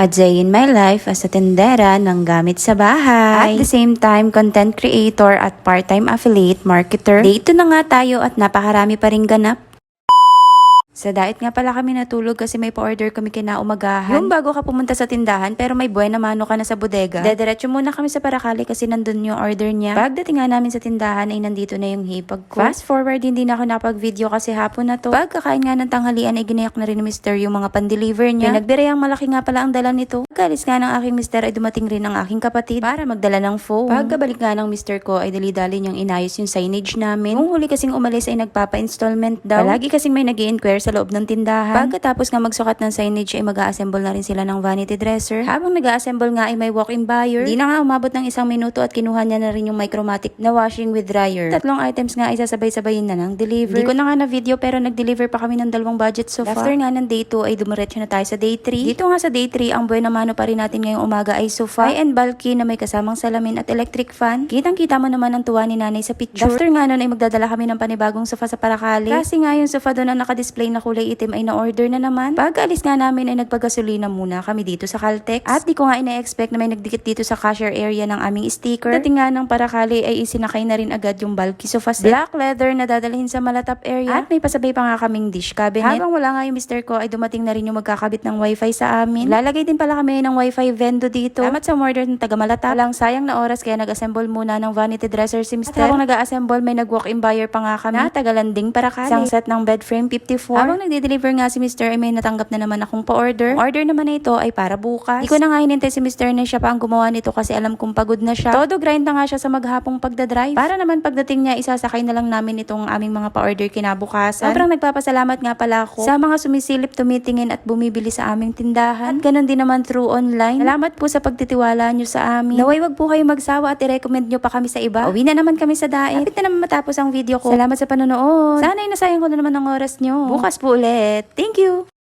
A day in my life as a tendera ng gamit sa bahay. At the same time, content creator at part-time affiliate marketer. Dito na nga tayo at napakarami pa ring ganap. Sa diet nga pala kami natulog kasi may pa-order kami kinaumagahan. Yung bago ka pumunta sa tindahan pero may buena mano ka na sa bodega. Dediretso muna kami sa Paracali kasi nandun yung order niya. Pagdating nga namin sa tindahan ay nandito na yung hipag ko. Fast forward, hindi na ako napag-video kasi hapon na to. Pagkakain nga ng tanghalian ay ginayak na rin ni Mr. yung mga pan-deliver niya. Nagbirayang malaki nga pala ang dala nito. Pagkalis nga ng aking Mr. ay dumating rin ang aking kapatid para magdala ng phone. Pagkabalik nga ng Mr. ko ay dali-dali niyang inayos yung signage namin. Kung huli kasing umalis ay nagpapa-installment daw. Palagi kasing may nag-i-inquire sa loob ng tindahan. Pagkatapos nga magsukat ng signage ay mag-a-assemble na rin sila ng vanity dresser. Habang nag-a-assemble nga ay may walk-in buyer. Di na nga umabot ng 1 minuto at kinuha niya na rin yung micromatic na washing with dryer. 3 items nga ay sasabay-sabayin na ng deliver. Di ko na nga na video pero nag-deliver pa kami ng 2 budget sofa. After nga ng day 2 ay dumiretso na tayo sa day 3. Dito nga sa day 3 ang buena mano pa rin natin ngayong umaga ay sofa, high-end bulky na may kasamang salamin at electric fan. Kitang-kita mo naman ang tuwa ni nanay sa picture. After nga nun ay magdadala kami ng panibagong sofa sa Paracali. Kasi nga yung sofa doon na naka-display na kulay itim ay na-order na naman. Pag-alis nga namin ay nagpagasolina muna kami dito sa Caltex. At di ko nga ina-expect na may nagdikit dito sa cashier area ng aming sticker. Dating nga ng Paracali ay isinakay na rin agad yung bulky sofa set. Black leather na dadalhin sa Malatap area. At may pasabay pa nga kaming dish cabinet. Habang wala nga yung Mr. ko ay dumating na rin yung magkakabit ng wifi sa amin. Lalagay din pala kami ng wifi vendo dito. Salamat sa order ng taga Malatap. Walang sayang na oras kaya nag-assemble muna ng vanity dresser si Mr. At habang nag-assemble may nag-walk-in buyer pa nga kami na taga-landing Paracali. Isang set ng bed frame 54. Habang nagde-deliver nga si Mr. ay may natanggap na naman akong pa-order. Order naman na ito ay para bukas. Di ko na nga hinintay si Mr. na siya pa ang gumawa nito kasi alam kong pagod na siya. Todo grind na nga siya sa maghapong pagdadrive. Para naman pagdating niya isasakay na lang namin itong aming mga pa-order kinabukasan. Sobrang nagpapasalamat nga pala ako sa mga sumisilip, tumitingin at bumibili sa aming tindahan. At ganun din naman through online. Salamat po sa pagtitiwala nyo sa amin. Naway wag po kayo magsawa at i-recommend nyo pa kami sa iba. Uwi na naman kami sa daet. Kapit na naman matapos ang video ko. Salamat sa panonood. Sana'y nasayang ko na naman ng oras nyo. Bukas po ulit. Thank you!